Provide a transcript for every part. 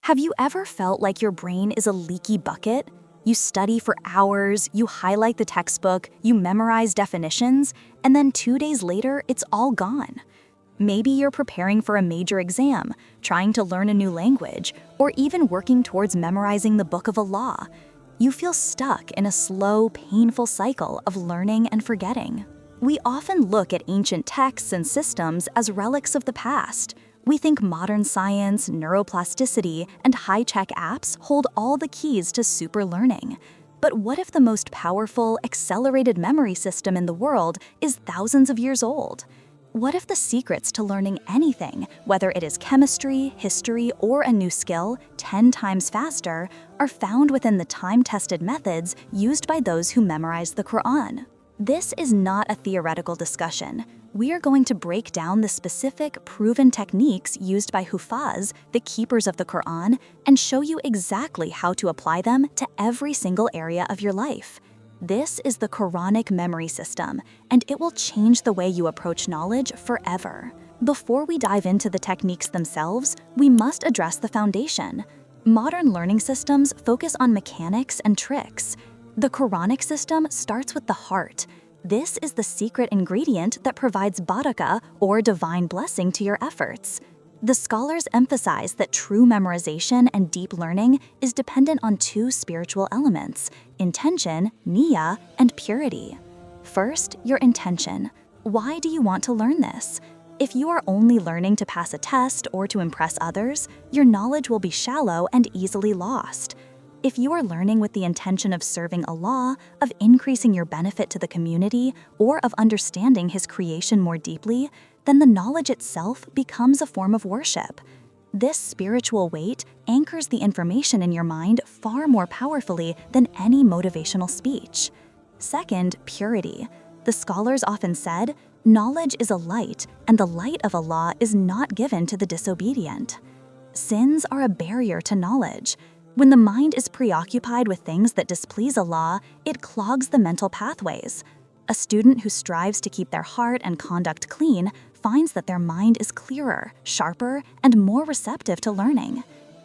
Have you ever felt like your brain is a leaky bucket? You study for hours, you highlight the textbook, you memorize definitions, and then 2 days later, it's all gone. Maybe you're preparing for a major exam, trying to learn a new language, or even working towards memorizing the Book of Allah. You feel stuck in a slow, painful cycle of learning and forgetting. We often look at ancient texts and systems as relics of the past. We think modern science, neuroplasticity, and high-tech apps hold all the keys to super learning. But what if the most powerful, accelerated memory system in the world is thousands of years old? What if the secrets to learning anything, whether it is chemistry, history, or a new skill, 10 times faster, are found within the time-tested methods used by those who memorize the Quran? This is not a theoretical discussion. We are going to break down the specific, proven techniques used by hufaaz, the keepers of the Quran, and show you exactly how to apply them to every single area of your life. This is the Quranic memory system, and it will change the way you approach knowledge forever. Before we dive into the techniques themselves, we must address the foundation. Modern learning systems focus on mechanics and tricks. The Quranic system starts with the heart. This is the secret ingredient that provides barakah, or divine blessing, to your efforts. The scholars emphasize that true memorization and deep learning is dependent on two spiritual elements: intention, niyyah, and purity. First, your intention. Why do you want to learn this? If you are only learning to pass a test or to impress others, your knowledge will be shallow and easily lost. If you are learning with the intention of serving Allah, of increasing your benefit to the community, or of understanding His creation more deeply, then the knowledge itself becomes a form of worship. This spiritual weight anchors the information in your mind far more powerfully than any motivational speech. Second, purity. The scholars often said, knowledge is a light, and the light of Allah is not given to the disobedient. Sins are a barrier to knowledge. When the mind is preoccupied with things that displease Allah, it clogs the mental pathways. A student who strives to keep their heart and conduct clean finds that their mind is clearer, sharper, and more receptive to learning.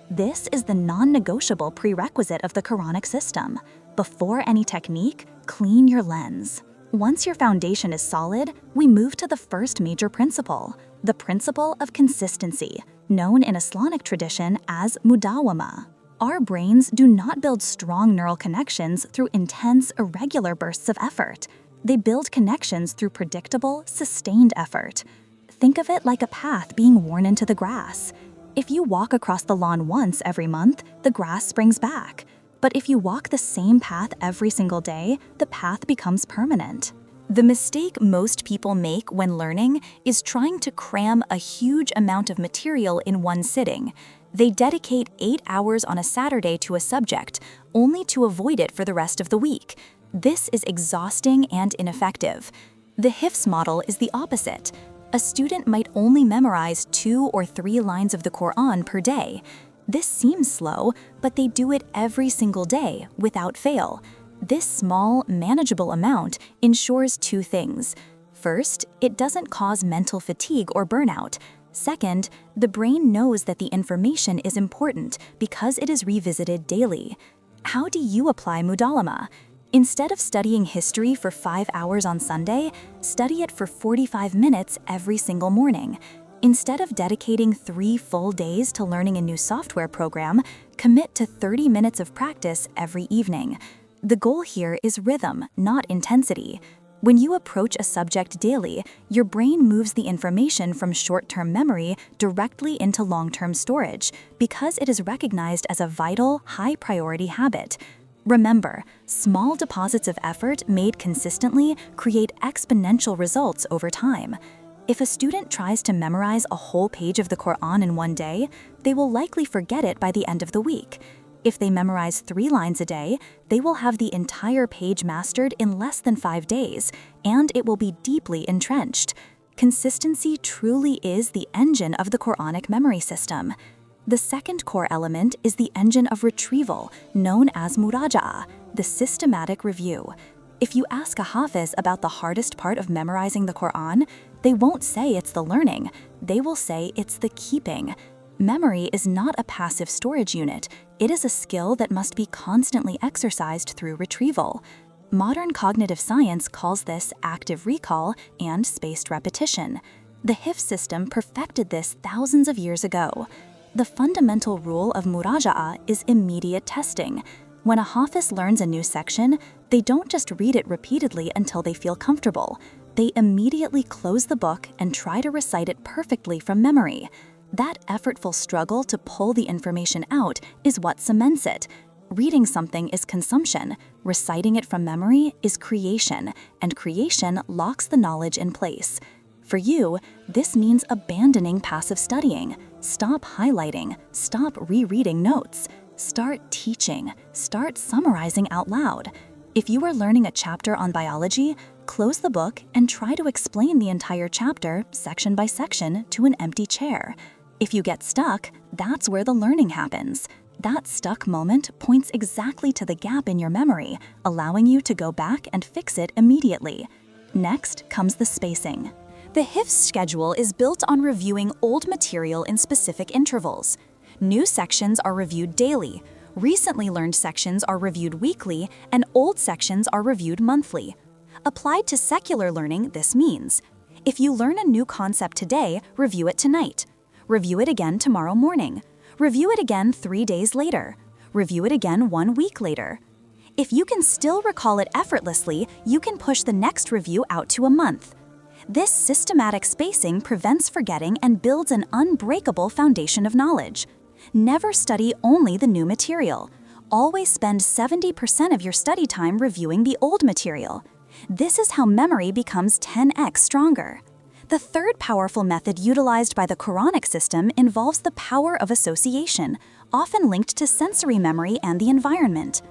This is the non-negotiable prerequisite of the Quranic system. Before any technique, clean your lens. Once your foundation is solid, we move to the first major principle, the principle of consistency, known in Islamic tradition as mudawama. Our brains do not build strong neural connections through intense, irregular bursts of effort. They build connections through predictable, sustained effort. Think of it like a path being worn into the grass. If you walk across the lawn once every month, the grass springs back. But if you walk the same path every single day, the path becomes permanent. The mistake most people make when learning is trying to cram a huge amount of material in one sitting. They dedicate 8 hours on a Saturday to a subject, only to avoid it for the rest of the week. This is exhausting and ineffective. The hifz model is the opposite. A student might only memorize 2 or 3 lines of the Quran per day. This seems slow, but they do it every single day, without fail. This small, manageable amount ensures 2 things. First, it doesn't cause mental fatigue or burnout. Second, the brain knows that the information is important because it is revisited daily. How do you apply mudawama? Instead of studying history for 5 hours on Sunday, study it for 45 minutes every single morning. Instead of dedicating 3 full days to learning a new software program, commit to 30 minutes of practice every evening. The goal here is rhythm, not intensity. When you approach a subject daily, your brain moves the information from short-term memory directly into long-term storage because it is recognized as a vital, high-priority habit. Remember, small deposits of effort made consistently create exponential results over time. If a student tries to memorize a whole page of the Quran in one day, they will likely forget it by the end of the week. If they memorize 3 lines a day, they will have the entire page mastered in less than 5 days, and it will be deeply entrenched. Consistency truly is the engine of the Quranic memory system. The second core element is the engine of retrieval, known as muraja'a, the systematic review. If you ask a hafiz about the hardest part of memorizing the Quran, they won't say it's the learning, they will say it's the keeping. Memory is not a passive storage unit. It is a skill that must be constantly exercised through retrieval. Modern cognitive science calls this active recall and spaced repetition. The HIF system perfected this thousands of years ago. The fundamental rule of muraja'a is immediate testing. When a hafiz learns a new section, they don't just read it repeatedly until they feel comfortable. They immediately close the book and try to recite it perfectly from memory. That effortful struggle to pull the information out is what cements it. Reading something is consumption, reciting it from memory is creation, and creation locks the knowledge in place. For you, this means abandoning passive studying. Stop highlighting, stop rereading notes. Start teaching, start summarizing out loud. If you are learning a chapter on biology, close the book and try to explain the entire chapter, section by section, to an empty chair. If you get stuck, that's where the learning happens. That stuck moment points exactly to the gap in your memory, allowing you to go back and fix it immediately. Next comes the spacing. The HIF schedule is built on reviewing old material in specific intervals. New sections are reviewed daily, recently learned sections are reviewed weekly, and old sections are reviewed monthly. Applied to secular learning, this means, if you learn a new concept today, review it tonight. Review it again tomorrow morning. Review it again 3 days later. Review it again 1 week later. If you can still recall it effortlessly, you can push the next review out to a month. This systematic spacing prevents forgetting and builds an unbreakable foundation of knowledge. Never study only the new material. Always spend 70% of your study time reviewing the old material. This is how memory becomes 10x stronger. The third powerful method utilized by the Quranic system involves the power of association, often linked to sensory memory and the environment.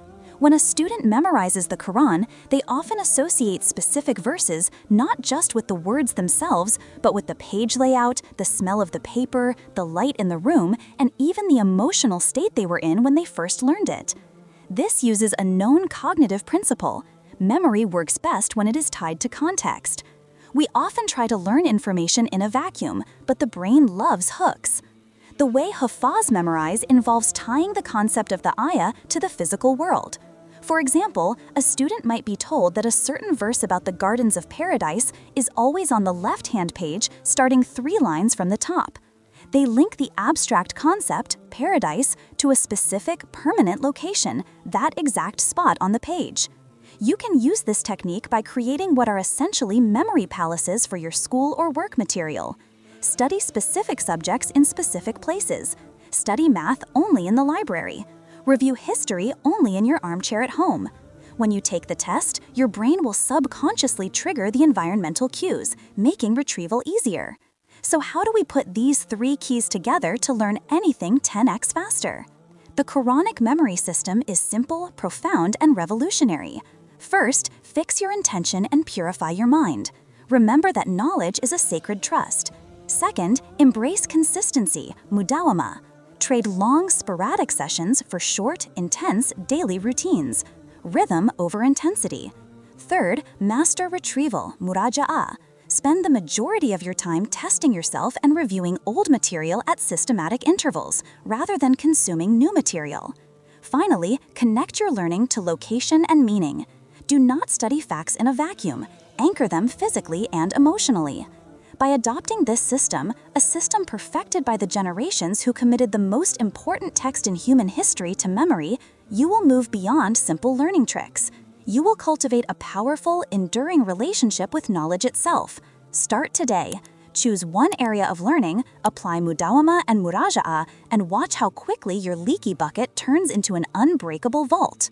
When a student memorizes the Quran, they often associate specific verses not just with the words themselves, but with the page layout, the smell of the paper, the light in the room, and even the emotional state they were in when they first learned it. This uses a known cognitive principle. Memory works best when it is tied to context. We often try to learn information in a vacuum, but the brain loves hooks. The way hufaaz memorize involves tying the concept of the ayah to the physical world. For example, a student might be told that a certain verse about the gardens of paradise is always on the left-hand page, starting 3 lines from the top. They link the abstract concept, paradise, to a specific, permanent location, that exact spot on the page. You can use this technique by creating what are essentially memory palaces for your school or work material. Study specific subjects in specific places. Study math only in the library. Review history only in your armchair at home. When you take the test, your brain will subconsciously trigger the environmental cues, making retrieval easier. So how do we put these 3 keys together to learn anything 10x faster? The Quranic memory system is simple, profound, and revolutionary. First, fix your intention and purify your mind. Remember that knowledge is a sacred trust. Second, embrace consistency, mudawama. Trade long, sporadic sessions for short, intense, daily routines. Rhythm over intensity. Third, master retrieval, muraja'a. Spend the majority of your time testing yourself and reviewing old material at systematic intervals, rather than consuming new material. Finally, connect your learning to location and meaning. Do not study facts in a vacuum. Anchor them physically and emotionally. By adopting this system, a system perfected by the generations who committed the most important text in human history to memory, you will move beyond simple learning tricks. You will cultivate a powerful, enduring relationship with knowledge itself. Start today. Choose one area of learning, apply mudawama and muraja'a, and watch how quickly your leaky bucket turns into an unbreakable vault.